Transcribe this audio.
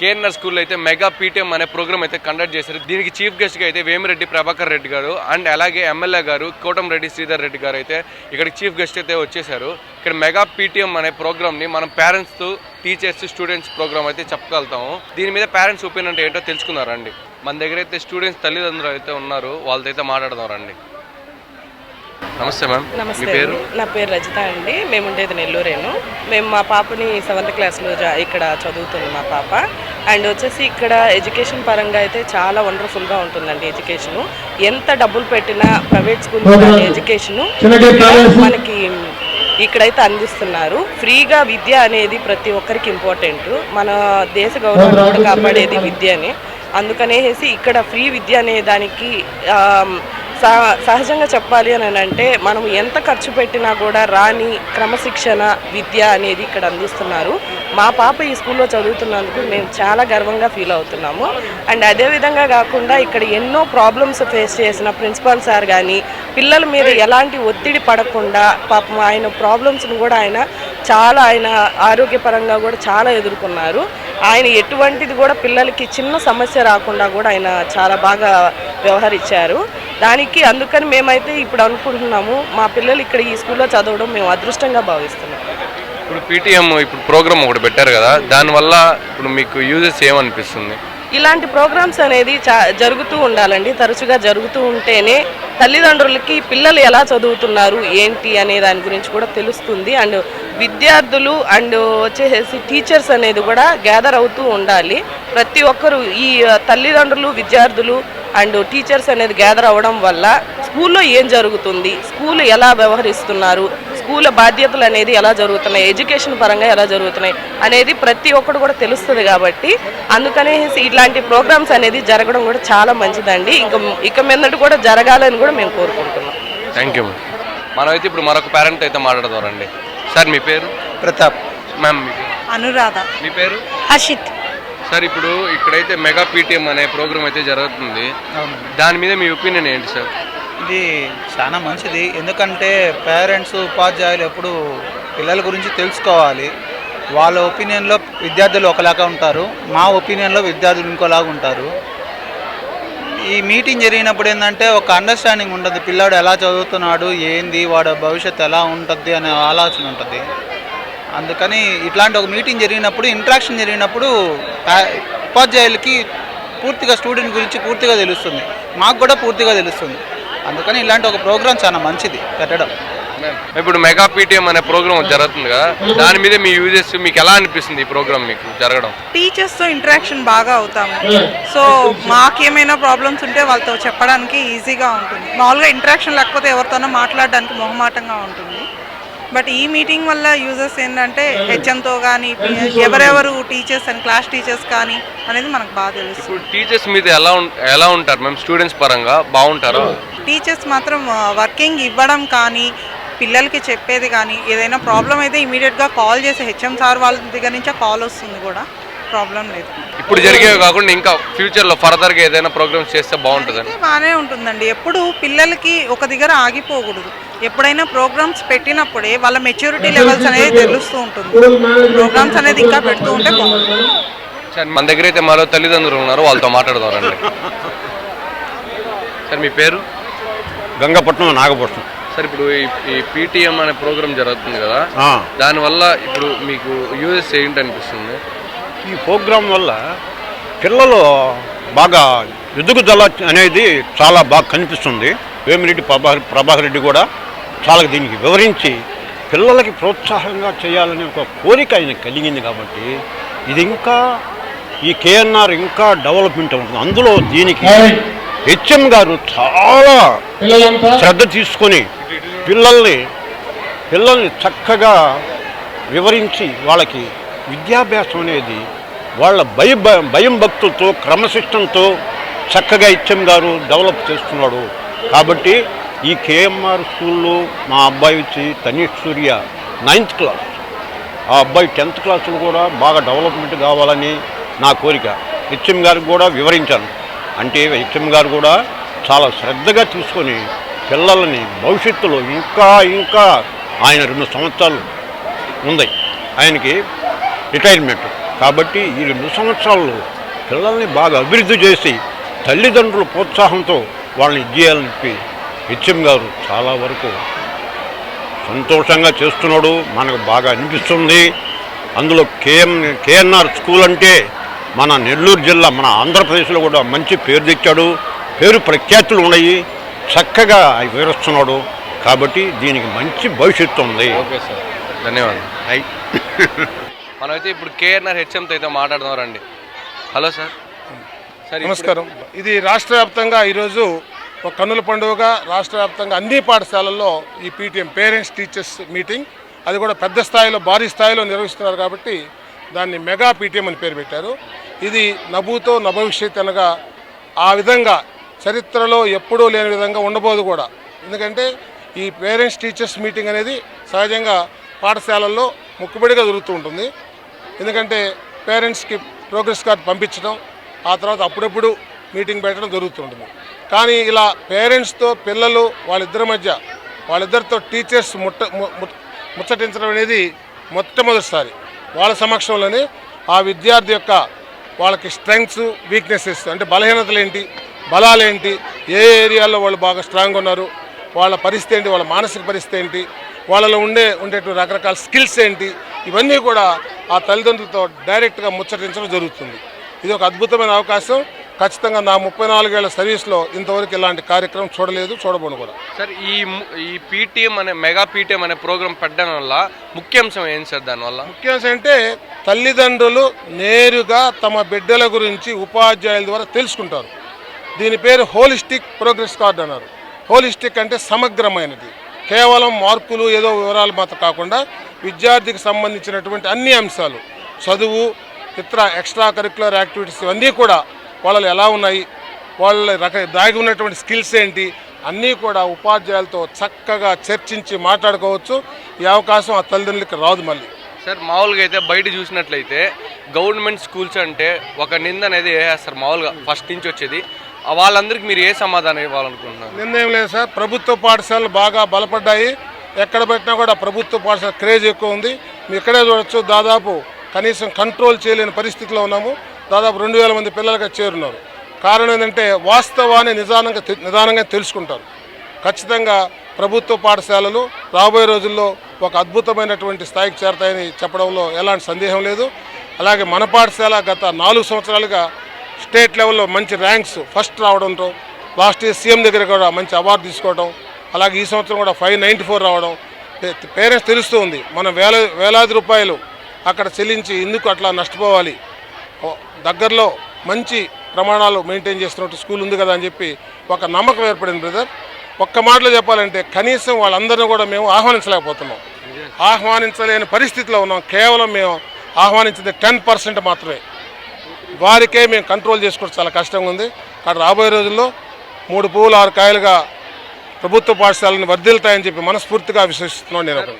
KNR స్కూల్లో అయితే mega PTM అనే ప్రోగ్రామ్ అయితే కండక్ట్ చేశారు. దీనికి చీఫ్ గెస్ట్గా అయితే వేమిరెడ్డి ప్రభాకర్ రెడ్డి గారు అండ్ అలాగే ఎమ్మెల్యే గారు కోటంరెడ్డి శ్రీధర్ రెడ్డి గారు అయితే ఇక్కడ చీఫ్ గెస్ట్ అయితే వచ్చేసారు. ఇక్కడ మెగా పీటీఎం అనే ప్రోగ్రామ్ని మనం పేరెంట్స్, టీచర్స్, స్టూడెంట్స్ ప్రోగ్రామ్ అయితే చెప్పగలుగుతాము. దీని మీద పేరెంట్స్ ఒపీనియన్ అంటే ఏంటో తెలుసుకున్నారండి. మన దగ్గర అయితే స్టూడెంట్స్ తల్లిదండ్రులు అయితే ఉన్నారు, వాళ్ళతో అయితే మాట్లాడదాం రండి. నమస్తే మ్యామ్. నమస్తే. నా పేరు రజిత అండి. మేము ఉండేది నెల్లూరేను. మేము మా పాపని 7th క్లాస్లో ఇక్కడ చదువుతుంది మా పాప. అండ్ వచ్చేసి ఇక్కడ ఎడ్యుకేషన్ పరంగా అయితే చాలా వండర్ఫుల్గా ఉంటుందండి. ఎడ్యుకేషను ఎంత డబ్బులు పెట్టినా ప్రైవేట్ స్కూల్లో ఎడ్యుకేషను మనకి ఇక్కడైతే అందిస్తున్నారు. ఫ్రీగా విద్య అనేది ప్రతి ఒక్కరికి ఇంపార్టెంట్. మన దేశ గౌరవాన్ని కాపాడేది విద్యని. అందుకనేసి ఇక్కడ ఫ్రీ విద్య అనే దానికి సహజంగా చెప్పాలి అని అంటే మనం ఎంత ఖర్చు పెట్టినా కూడా రాని క్రమశిక్షణ విద్య అనేది ఇక్కడ అందిస్తున్నారు. మా పాప ఈ స్కూల్లో చదువుతున్నందుకు మేము చాలా గర్వంగా ఫీల్ అవుతున్నాము. అండ్ అదేవిధంగా కాకుండా ఇక్కడ ఎన్నో ప్రాబ్లమ్స్ ఫేస్ చేసిన ప్రిన్సిపాల్ సార్ కానీ పిల్లల మీద ఎలాంటి ఒత్తిడి పడకుండా పాపం ఆయన ప్రాబ్లమ్స్ను కూడా ఆయన ఆరోగ్యపరంగా కూడా చాలా ఎదుర్కొన్నారు. ఆయన ఎటువంటిది కూడా పిల్లలకి చిన్న సమస్య రాకుండా కూడా ఆయన చాలా బాగా వ్యవహరించారు. అందుకని మేమైతే ఇప్పుడు అనుకుంటున్నాము మా పిల్లలు ఇక్కడ ఈ స్కూల్లో చదవడం మేము అదృష్టంగా భావిస్తున్నాం. ఇప్పుడు పీటీఎం ఇప్పుడు ప్రోగ్రామ్ ఒకటి పెట్టారు కదా, దానివల్ల ఇప్పుడు మీకు యూజెస్ ఏమనిపిస్తుంది? ఇలాంటి ప్రోగ్రామ్స్ అనేది జరుగుతూ ఉండాలండి. తరచుగా జరుగుతూ ఉంటేనే తల్లిదండ్రులకి పిల్లలు ఎలా చదువుతున్నారు ఏంటి అనే దాని గురించి కూడా తెలుస్తుంది. అండ్ విద్యార్థులు అండ్ వచ్చేసి టీచర్స్ అనేది కూడా గ్యాదర్ అవుతూ ఉండాలి. ప్రతి ఒక్కరు ఈ తల్లిదండ్రులు, విద్యార్థులు అండ్ టీచర్స్ అనేది గ్యాదర్ అవ్వడం వల్ల స్కూల్లో ఏం జరుగుతుంది, స్కూల్ ఎలా వ్యవహరిస్తున్నారు, స్కూల్ బాధ్యతలు అనేది ఎలా జరుగుతున్నాయి, ఎడ్యుకేషన్ పరంగా ఎలా జరుగుతున్నాయి అనేది ప్రతి ఒక్కరు కూడా తెలుస్తుంది. కాబట్టి అందుకనే ఇట్లాంటి ప్రోగ్రామ్స్ అనేది జరగడం కూడా చాలా మంచిదండి. ఇక మీదట కూడా జరగాలని కూడా మేము కోరుకుంటున్నాం. Thank you. మనమైతే ఇప్పుడు మరొక పేరెంట్ అయితే మాట్లాడదామండి. సార్ మీ పేరు? ప్రతాప్. మ్యామ్ మీ పేరు? అనురాధ. మీ పేరు? హర్షిత్. సార్ ఇప్పుడు ఇక్కడైతే మెగా పీటీఎం అనే ప్రోగ్రామ్ అయితే జరుగుతుంది, దాని మీద మీ ఒపీనియన్ ఏంటి సార్? ఇది చాలా మంచిది. ఎందుకంటే పేరెంట్స్, ఉపాధ్యాయులు ఎప్పుడు పిల్లల గురించి తెలుసుకోవాలి. వాళ్ళ ఒపీనియన్లో విద్యార్థులు ఒకలాగా ఉంటారు, మా ఒపీనియన్లో విద్యార్థులు ఇంకోలాగా ఉంటారు. ఈ మీటింగ్ జరిగినప్పుడు ఏంటంటే ఒక అండర్స్టాండింగ్ ఉంటుంది. పిల్లాడు ఎలా చదువుతున్నాడు, ఏంది, వాడు భవిష్యత్తు ఎలా ఉంటుంది అనే ఆలోచన ఉంటుంది. అందుకని ఇట్లాంటి ఒక మీటింగ్ జరిగినప్పుడు, ఇంటరాక్షన్ జరిగినప్పుడు ఉపాధ్యాయులకి పూర్తిగా స్టూడెంట్ గురించి పూర్తిగా తెలుస్తుంది, మాకు కూడా పూర్తిగా తెలుస్తుంది. అందుకని ఇలాంటి ఒక ప్రోగ్రామ్ చాలా మంచిది పెట్టడం. ఇప్పుడు మెగా పీటీఎం అనే ప్రోగ్రామ్ జరుగుతుంది కదా, దాని మీద మీ యూజెస్ మీకు ఎలా అనిపిస్తుంది ఈ ప్రోగ్రామ్ మీకు జరగడం? టీచర్స్తో ఇంటరాక్షన్ బాగా అవుతాము. సో మాకేమైనా ప్రాబ్లమ్స్ ఉంటే వాళ్ళతో చెప్పడానికి ఈజీగా ఉంటుంది. మామూలుగా ఇంటరాక్షన్ లేకపోతే ఎవరితోనో మాట్లాడడానికి మొహమాటంగా ఉంటుంది. బట్ ఈ మీటింగ్ వల్ల యూజెస్ ఏంటంటే హెచ్ఎంతో కానీ ఎవరెవరు టీచర్స్ అండ్ క్లాస్ టీచర్స్ కానీ అనేది మనకు బాగా తెలుసు. ఇప్పుడు టీచర్స్ మీద ఎలా ఉంటారు మేము స్టూడెంట్స్ పరంగా బాగుంటారు? టీచర్స్ మాత్రం వర్కింగ్ ఇవ్వడం కానీ పిల్లలకి చెప్పేది కానీ ఏదైనా ప్రాబ్లం అయితే ఇమీడియట్గా కాల్ చేసి హెచ్ఎం సార్ వాళ్ళ దగ్గర నుంచే కాల్ వస్తుంది, కూడా ప్రాబ్లం లేదు. ఇప్పుడు జరిగేవి కాకుండా ఇంకా ఫ్యూచర్లో ఫర్దర్గా ఏదైనా ప్రోగ్రామ్స్ చేస్తే బాగుంటుందండి? బాగానే ఉంటుందండి. ఎప్పుడు పిల్లలకి ఒక దగ్గర ఆగిపోకూడదు. ఎప్పుడైనా ప్రోగ్రామ్స్ పెట్టినప్పుడే వాళ్ళ మెచ్యూరిటీ లెవెల్స్ అనేది తెలుస్తూ ఉంటుంది. ప్రోగ్రామ్స్ అనేది ఇంకా పెడుతూ ఉంటే బాగుంటుంది. సార్ మన దగ్గర అయితే మరో తల్లిదండ్రులు ఉన్నారు, వాళ్ళతో మాట్లాడదాం రండి. సార్ మీ పేరు? గంగపట్నం, నాగపట్నం. సార్ ఇప్పుడు ఈ పీటీఎం అనే ప్రోగ్రామ్ జరుగుతుంది కదా, దానివల్ల ఇప్పుడు మీకు యూజెస్ ఏంటి అనిపిస్తుంది? ఈ ప్రోగ్రాం వల్ల పిల్లలు బాగా ఎదుగుదల అనేది చాలా బాగా కనిపిస్తుంది. వేమిరెడ్డి ప్రభాకర్ రెడ్డి కూడా చాలా దీనికి వివరించి పిల్లలకి ప్రోత్సాహంగా చేయాలనే ఒక కోరిక ఆయన కలిగింది. కాబట్టి ఇది ఇంకా ఈ కేఎన్ఆర్ ఇంకా డెవలప్మెంట్ ఉంటుంది. అందులో దీనికి హెచ్ఎం గారు చాలా శ్రద్ధ తీసుకొని పిల్లల్ని చక్కగా వివరించి వాళ్ళకి విద్యాభ్యాసం అనేది వాళ్ళ భయం భక్తులతో క్రమశిక్షణతో చక్కగా హెచ్ఎం గారు డెవలప్ చేస్తున్నాడు. కాబట్టి ఈ కేఎంఆర్ స్కూల్లో మా అబ్బాయి వచ్చి తనీష్ సూర్య 9th క్లాస్, ఆ అబ్బాయి 10th క్లాసులు కూడా బాగా డెవలప్మెంట్ కావాలని నా కోరిక. హెచ్ఎం గారికి కూడా వివరించాను. అంటే హెచ్ఎం గారు కూడా చాలా శ్రద్ధగా తీసుకొని పిల్లలని భవిష్యత్తులో ఇంకా ఆయన 2 సంవత్సరాలు ఉంది ఆయనకి రిటైర్మెంట్. కాబట్టి ఈ 2 సంవత్సరాల్లో పిల్లల్ని బాగా అభివృద్ధి చేసి తల్లిదండ్రుల ప్రోత్సాహంతో వాళ్ళని ఇచ్చేయాలని చెప్పి హెచ్ఎం గారు చాలా వరకు సంతోషంగా చేస్తున్నాడు. మనకు బాగా అనిపిస్తుంది. అందులో కేఎన్ఆర్ స్కూల్ అంటే మన నెల్లూరు జిల్లా, మన ఆంధ్రప్రదేశ్లో కూడా మంచి పేరు తెచ్చాడు. పేరు ప్రఖ్యాతులు ఉన్నాయి. చక్కగా వివరిస్తున్నాడు. కాబట్టి దీనికి మంచి భవిష్యత్తు ఉంది. ఓకే సార్, ధన్యవాదాలు. మనమైతే ఇప్పుడు కేఎన్ఆర్ హెచ్ఎంతో అయితే మాట్లాడుతున్నారండి. Hello sir. సార్ నమస్కారం. ఇది రాష్ట్ర వ్యాప్తంగా ఈరోజు ఒక కన్నుల పండుగగా రాష్ట్ర వ్యాప్తంగా అన్ని పాఠశాలల్లో ఈ పీటీఎం పేరెంట్స్ టీచర్స్ మీటింగ్, అది కూడా పెద్ద స్థాయిలో భారీ స్థాయిలో నిర్వహిస్తున్నారు. కాబట్టి దాన్ని మెగా పీటీఎం అని పేరు పెట్టారు. ఇది నభూతో నభవిష్యత్ అనగా ఆ విధంగా చరిత్రలో ఎప్పుడూ లేని విధంగా ఉండబోదు కూడా. ఎందుకంటే ఈ పేరెంట్స్ టీచర్స్ మీటింగ్ అనేది సహజంగా పాఠశాలల్లో మొక్కుబడిగా జరుగుతూ ఉంటుంది. ఎందుకంటే పేరెంట్స్కి ప్రోగ్రెస్ కార్డు పంపించడం, ఆ తర్వాత అప్పుడప్పుడు మీటింగ్ పెట్టడం జరుగుతుంటుంది. కానీ ఇలా పేరెంట్స్తో పిల్లలు వాళ్ళిద్దరితో టీచర్స్ ముచ్చటించడం అనేది మొట్టమొదటిసారి. వాళ్ళ సమక్షంలోనే ఆ విద్యార్థి యొక్క వాళ్ళకి స్ట్రెంగ్స్, వీక్నెసెస్ అంటే బలహీనతలు ఏంటి, బలాలేంటి, ఏ ఏరియాలో వాళ్ళు బాగా స్ట్రాంగ్ ఉన్నారు, వాళ్ళ పరిస్థితి ఏంటి, వాళ్ళ మానసిక పరిస్థితి ఏంటి, వాళ్ళలో ఉండేటువంటి రకరకాల స్కిల్స్ ఏంటి, ఇవన్నీ కూడా ఆ తల్లిదండ్రులతో డైరెక్ట్గా ముచ్చటించడం జరుగుతుంది. ఇది ఒక అద్భుతమైన అవకాశం. ఖచ్చితంగా నా 34 ఏళ్ల సర్వీస్లో ఇంతవరకు ఇలాంటి కార్యక్రమం చూడలేదు, చూడబోను కూడా. సార్, ఈ పీటీఎం అనే మెగా పీటీఎం అనే ప్రోగ్రాం పెట్టడం వల్ల ముఖ్యాంశం ఏంటి సార్? దానివల్ల ముఖ్యాంశం అంటే తల్లిదండ్రులు నేరుగా తమ బిడ్డల గురించి ఉపాధ్యాయుల ద్వారా తెలుసుకుంటారు. దీని పేరు హోలిస్టిక్ ప్రోగ్రెస్ కార్డ్ అన్నారు. హోలిస్టిక్ అంటే సమగ్రమైనది. కేవలం మార్కులు ఏదో వివరాలు మాత్రం కాకుండా విద్యార్థికి సంబంధించినటువంటి అన్ని అంశాలు, చదువు, ఇతర ఎక్స్ట్రా కరిక్యులర్ యాక్టివిటీస్ ఇవన్నీ కూడా వాళ్ళు ఎలా ఉన్నాయి, వాళ్ళ దాగి ఉన్నటువంటి స్కిల్స్ ఏంటి, అన్నీ కూడా ఉపాధ్యాయులతో చక్కగా చర్చించి మాట్లాడుకోవచ్చు. ఈ అవకాశం ఆ తల్లిదండ్రులకి రాదు మళ్ళీ. సార్, మామూలుగా అయితే బయట చూసినట్లయితే గవర్నమెంట్ స్కూల్స్ అంటే ఒక నింద అనేది వేస్తారు మామూలుగా ఫస్ట్ నుంచి వచ్చేది. వాళ్ళందరికీ మీరు ఏ సమాధానం ఇవ్వాలనుకుంటున్నారు? నిందేం లేదు సార్. ప్రభుత్వ పాఠశాలలు బాగా బలపడ్డాయి. ఎక్కడ పెట్టినా కూడా ప్రభుత్వ పాఠశాల క్రేజ్ ఎక్కువ ఉంది. మీరు ఇక్కడే చూడొచ్చు. దాదాపు కనీసం కంట్రోల్ చేయలేని పరిస్థితిలో ఉన్నాము. దాదాపు 2000 మంది పిల్లలుగా చేరున్నారు. కారణం ఏంటంటే వాస్తవాన్ని నిదానంగా తెలుసుకుంటారు. ఖచ్చితంగా ప్రభుత్వ పాఠశాలలు రాబోయే రోజుల్లో ఒక అద్భుతమైనటువంటి స్థాయికి చేరతాయని చెప్పడంలో ఎలాంటి సందేహం లేదు. అలాగే మన పాఠశాల గత 4 సంవత్సరాలుగా స్టేట్ లెవెల్లో మంచి ర్యాంక్స్ ఫస్ట్ రావడంతో, లాస్ట్ ఇయర్ సీఎం దగ్గర కూడా మంచి అవార్డు తీసుకోవడం, అలాగే ఈ సంవత్సరం కూడా 594 రావడం పేరెంట్స్ తెలుస్తూ ఉంది. మనం వేలాది రూపాయలు అక్కడ చెల్లించి ఎందుకు అట్లా నష్టపోవాలి, దగ్గరలో మంచి ప్రమాణాలు మెయింటైన్ చేస్తున్నట్టు స్కూల్ ఉంది కదా అని చెప్పి ఒక నమ్మకం ఏర్పడింది బ్రదర్. ఒక్క మాటలో చెప్పాలంటే కనీసం వాళ్ళందరినీ కూడా మేము ఆహ్వానించలేకపోతున్నాం. ఆహ్వానించలేని పరిస్థితిలో ఉన్నాం. కేవలం మేము ఆహ్వానించింది 10% మాత్రమే. వారికే మేము కంట్రోల్ చేసుకోవడం చాలా కష్టంగా ఉంది. కానీ రాబోయే రోజుల్లో 3 పువ్వులు 6 కాయలుగా ప్రభుత్వ పాఠశాలను వర్ధిల్తాయని చెప్పి మనస్ఫూర్తిగా విశ్వసిస్తున్నాను నేను.